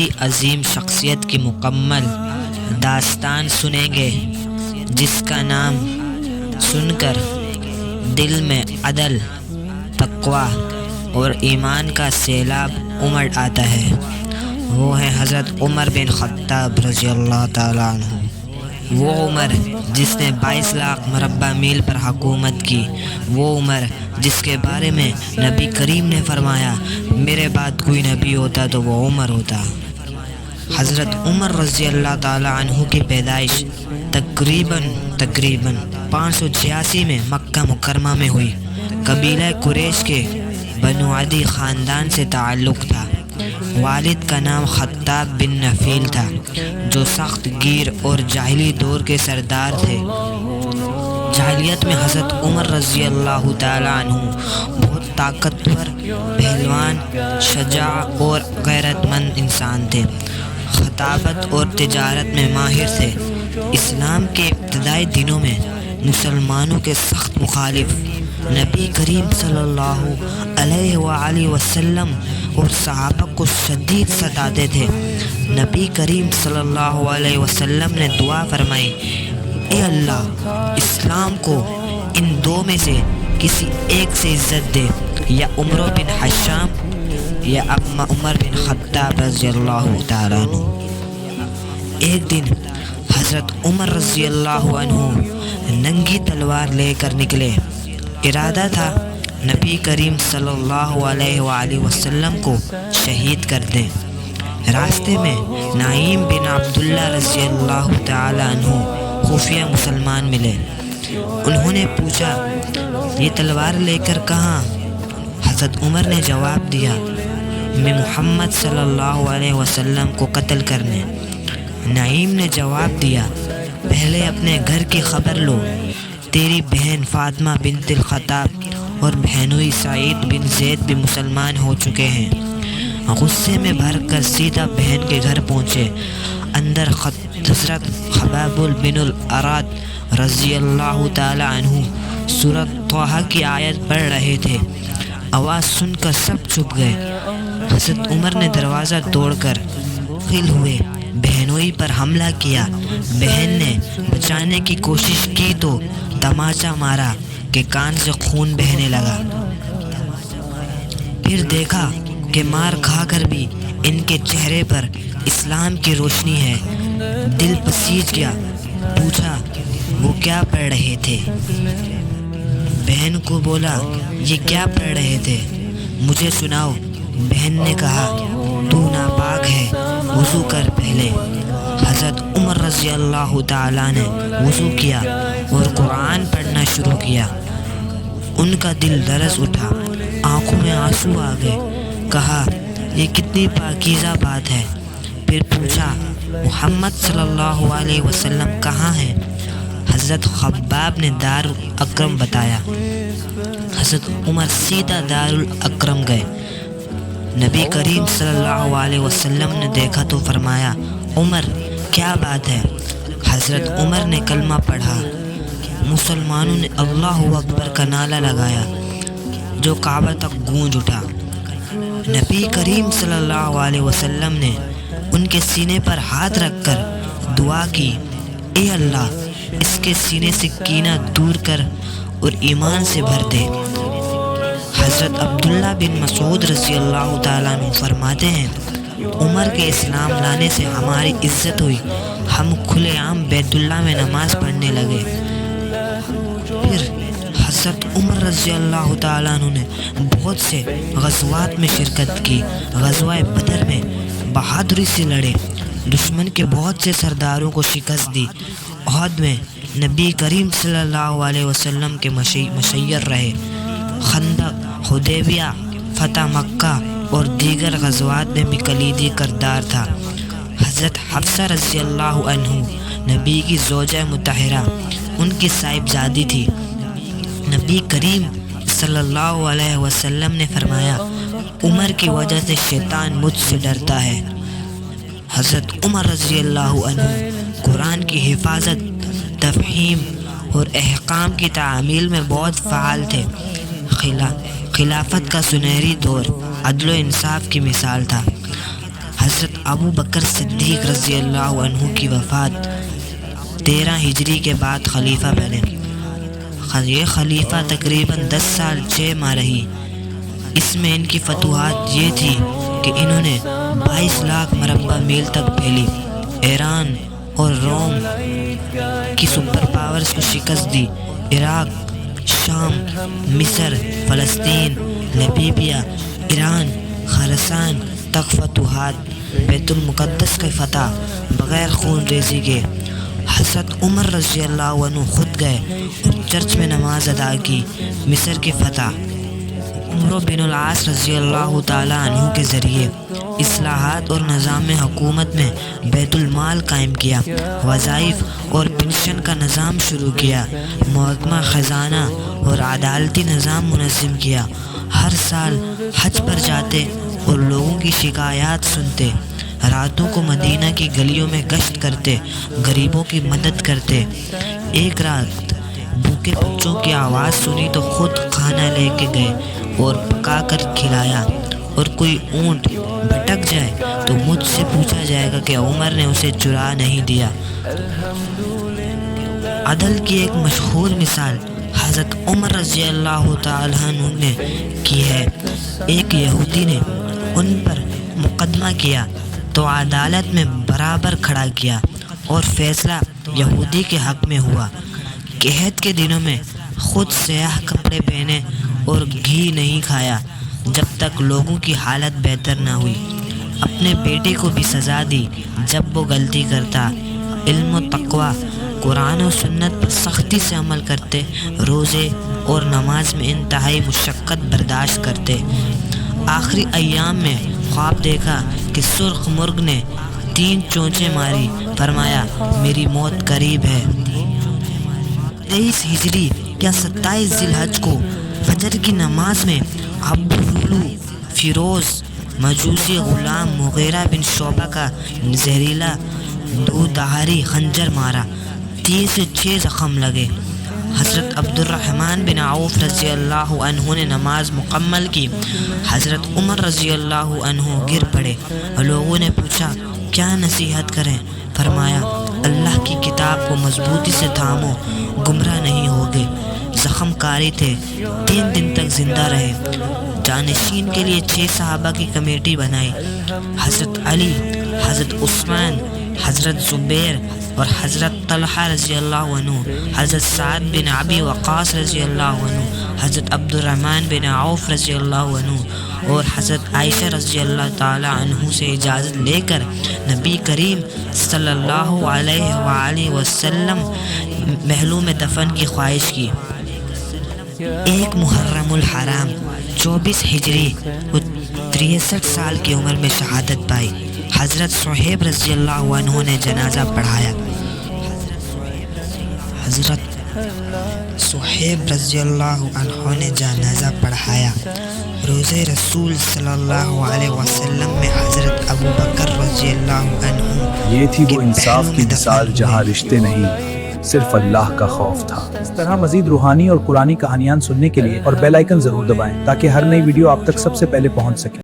ایسی عظیم شخصیت کی مکمل داستان سنیں گے جس کا نام سن کر دل میں عدل، تقویٰ اور ایمان کا سیلاب امڑ آتا ہے۔ وہ ہے حضرت عمر بن خطاب رضی اللہ تعالیٰ عنہ۔ وہ عمر جس نے 22 لاکھ مربع میل پر حکومت کی، وہ عمر جس کے بارے میں نبی کریم نے فرمایا میرے بعد کوئی نبی ہوتا تو وہ عمر ہوتا۔ حضرت عمر رضی اللہ تعالیٰ عنہ کی پیدائش تقریباً 586 میں مکہ مکرمہ میں ہوئی۔ قبیلہ قریش کے بنو عدی خاندان سے تعلق تھا۔ والد کا نام خطاب بن نفیل تھا جو سخت گیر اور جاہلی دور کے سردار تھے۔ جاہلیت میں حضرت عمر رضی اللہ تعالیٰ عنہ بہت طاقتور، پہلوان، شجاع اور غیرت مند انسان تھے۔ خطابت اور تجارت میں ماہر تھے۔ اسلام کے ابتدائی دنوں میں مسلمانوں کے سخت مخالف نبی کریم صلی اللہ علیہ وآلہ وسلم اور صحابہ کو شدید ستاتے تھے۔ نبی کریم صلی اللہ علیہ وسلم نے دعا فرمائی، اے اللہ اسلام کو ان دو میں سے کسی ایک سے عزت دے، یا عمر بن حشام یا عمر بن خطاب رضی اللہ تعالیٰ عنہ۔ ایک دن حضرت عمر رضی اللہ عنہ ننگی تلوار لے کر نکلے۔ ارادہ تھا نبی کریم صلی اللہ علیہ وآلہ وسلم کو شہید کر دیں۔ راستے میں نعیم بن عبداللہ رضی اللہ تعالی عنہ خفیہ مسلمان ملے۔ انہوں نے پوچھا یہ تلوار لے کر کہاں؟ حضرت عمر نے جواب دیا میں محمد صلی اللہ علیہ وسلم کو قتل کرنے۔ نعیم نے جواب دیا پہلے اپنے گھر کی خبر لو، تیری بہن فاطمہ بنت الخطاب اور بہنوئی سعید بن زید بھی مسلمان ہو چکے ہیں۔ غصے میں بھر کر سیدھا بہن کے گھر پہنچے۔ اندر حضرت خباب بن الاراد رضی اللہ تعالی عنہ سورۃ طٰہٰ کی آیت پڑھ رہے تھے۔ آواز سن کر سب چھپ گئے۔ حضرت عمر نے دروازہ توڑ کر داخل ہوئے، بہنوئی پر حملہ کیا۔ بہن نے بچانے کی کوشش کی تو تماچا مارا کہ کان سے خون بہنے لگا۔ پھر دیکھا کہ مار کھا کر بھی ان کے چہرے پر اسلام کی روشنی ہے۔ دل پسیج گیا۔ پوچھا وہ کیا پڑھ رہے تھے؟ بہن کو بولا یہ کیا پڑھ رہے تھے؟ مجھے سناؤ۔ بہن نے کہا تو ناپاک ہے، وضو کر پہلے۔ حضرت عمر رضی اللہ تعالیٰ نے وضو کیا اور قرآن پڑھنا شروع کیا۔ ان کا دل لرز اٹھا، آنکھوں میں آنسو آ گئے۔ کہا یہ کتنی پاکیزہ بات ہے۔ پھر پوچھا محمد صلی اللہ علیہ وسلم کہاں ہیں؟ حضرت خباب نے دار الاکرم بتایا۔ حضرت عمر سیدھا دار الاکرم گئے۔ نبی کریم صلی اللہ علیہ وسلم نے دیکھا تو فرمایا عمر کیا بات ہے؟ حضرت عمر نے کلمہ پڑھا۔ مسلمانوں نے اللہ اکبر کا نعرہ لگایا جو کعبہ تک گونج اٹھا۔ نبی کریم صلی اللہ علیہ وسلم نے ان کے سینے پر ہاتھ رکھ کر دعا کی، اے اللہ اس کے سینے سے کینہ دور کر اور ایمان سے بھر دے۔ حضرت عبداللہ بن مسعود رضی اللہ تعالیٰ عنہ فرماتے ہیں عمر کے اسلام لانے سے ہماری عزت ہوئی، ہم کھلے عام بیت اللہ میں نماز پڑھنے لگے۔ پھر حضرت عمر رضی اللہ تعالیٰ عنہ نے بہت سے غزوات میں شرکت کی۔ غزوہ بدر میں بہادری سے لڑے، دشمن کے بہت سے سرداروں کو شکست دی۔ احد میں نبی کریم صلی اللہ علیہ وسلم کے مشیر رہے۔ خندق، حدیبیہ، فتح مکہ اور دیگر غزوات میں بھی کلیدی کردار تھا۔ حضرت حفصہ رضی اللہ عنہ نبی کی زوجہ مطہرہ، ان کی صاحبزادی تھی۔ نبی کریم صلی اللہ علیہ وسلم نے فرمایا عمر کی وجہ سے شیطان مجھ سے ڈرتا ہے۔ حضرت عمر رضی اللہ عنہ قرآن کی حفاظت، تفہیم اور احکام کی تعمیل میں بہت فعال تھے۔ خلافت کا سنہری دور عدل و انصاف کی مثال تھا۔ حضرت ابو بکر صدیق رضی اللہ عنہ کی وفات 13 ہجری کے بعد خلیفہ بنے۔ یہ خلیفہ تقریباً 10 سال 6 ماہ رہی۔ اس میں ان کی فتوحات یہ تھی کہ انہوں نے 22 لاکھ مربع میل تک پھیلی ایران اور روم کی سپر پاورز کو شکست دی۔ عراق، شام، مصر، فلسطین، لیبیا، ایران، خراسان تک فتوحات، بیت المقدس کی فتح بغیر خون ریزی کے۔ حضرت عمر رضی اللہ عنہ خود گئے اور چرچ میں نماز ادا کی۔ مصر کی فتح عمرو بن العاص رضی اللہ تعالیٰ عنہ کے ذریعے اصلاحات اور نظام حکومت میں بیت المال قائم کیا، وظائف اور پنشن کا نظام شروع کیا، محکمہ خزانہ اور عدالتی نظام منظم کیا۔ ہر سال حج پر جاتے اور لوگوں کی شکایات سنتے، راتوں کو مدینہ کی گلیوں میں گشت کرتے، غریبوں کی مدد کرتے۔ ایک رات بھوکے بچوں کی آواز سنی تو خود کھانا لے کے گئے اور پکا کر کھلایا، اور کوئی اونٹ بھٹک جائے تو مجھ سے پوچھا جائے گا کہ عمر نے اسے چرا نہیں دیا۔ عدل کی ایک مشہور مثال حضرت عمر رضی اللہ تعالیٰ عنہ نے کی ہے۔ ایک یہودی نے ان پر مقدمہ کیا تو عدالت میں برابر کھڑا کیا اور فیصلہ یہودی کے حق میں ہوا۔ قحط کے دنوں میں خود سیاہ کپڑے پہنے اور گھی نہیں کھایا جب تک لوگوں کی حالت بہتر نہ ہوئی۔ اپنے بیٹے کو بھی سزا دی جب وہ غلطی کرتا۔ علم و تقوی، قرآن و سنت پر سختی سے عمل کرتے، روزے اور نماز میں انتہائی مشقت برداشت کرتے۔ آخری ایام میں خواب دیکھا کہ سرخ مرغ نے 3 چونچیں ماری، فرمایا میری موت قریب ہے۔ 23 ہجری یا 27 ذی الحج کو فجر کی نماز میں ابو لولو فیروز مجوسی غلام مغیرہ بن شعبہ کا زہریلا 2 دھاری خنجر مارا، 3 سے 6 زخم لگے۔ حضرت عبد الرحمن بن عوف رضی اللہ عنہ نے نماز مکمل کی۔ حضرت عمر رضی اللہ عنہ گر پڑے۔ لوگوں نے پوچھا کیا نصیحت کریں؟ فرمایا اللہ کی کتاب کو مضبوطی سے تھامو، گمراہ نہیں ہوگے۔ زخم کاری تھے، 3 دن تک زندہ رہے۔ جانشین کے لیے 6 صحابہ کی کمیٹی بنائی، حضرت علی، حضرت عثمان، حضرت زبیر اور حضرت طلحہ رضی اللہ عنہ، حضرت سعد بن ابی وقاص رضی اللہ عنہ، حضرت عبد الرحمن بن عوف رضی اللہ عنہ اور حضرت عائشہ رضی اللہ تعالی عنہ سے اجازت لے کر نبی کریم صلی اللہ علیہ وآلہ وسلم محلوں میں دفن کی خواہش کی۔ 1 محرم الحرام 24 ہجری وہ 63 سال کی عمر میں شہادت پائی۔ حضرت صہیب رضی اللہ عنہ نے جنازہ پڑھایا۔ حضرت صہیب رضی اللہ عنہ نے جنازہ پڑھایا۔ روزے رسول صلی اللہ علیہ وسلم میں حضرت ابو بکر رضی اللہ عنہ، یہ تھی وہ انصاف کی مثال جہاں رشتے نہیں، صرف اللہ کا خوف تھا۔ اس طرح مزید روحانی اور قرآنی کہانیاں سننے کے لیے اور بیل آئیکن ضرور دبائیں تاکہ ہر نئی ویڈیو آپ تک سب سے پہلے پہنچ سکے۔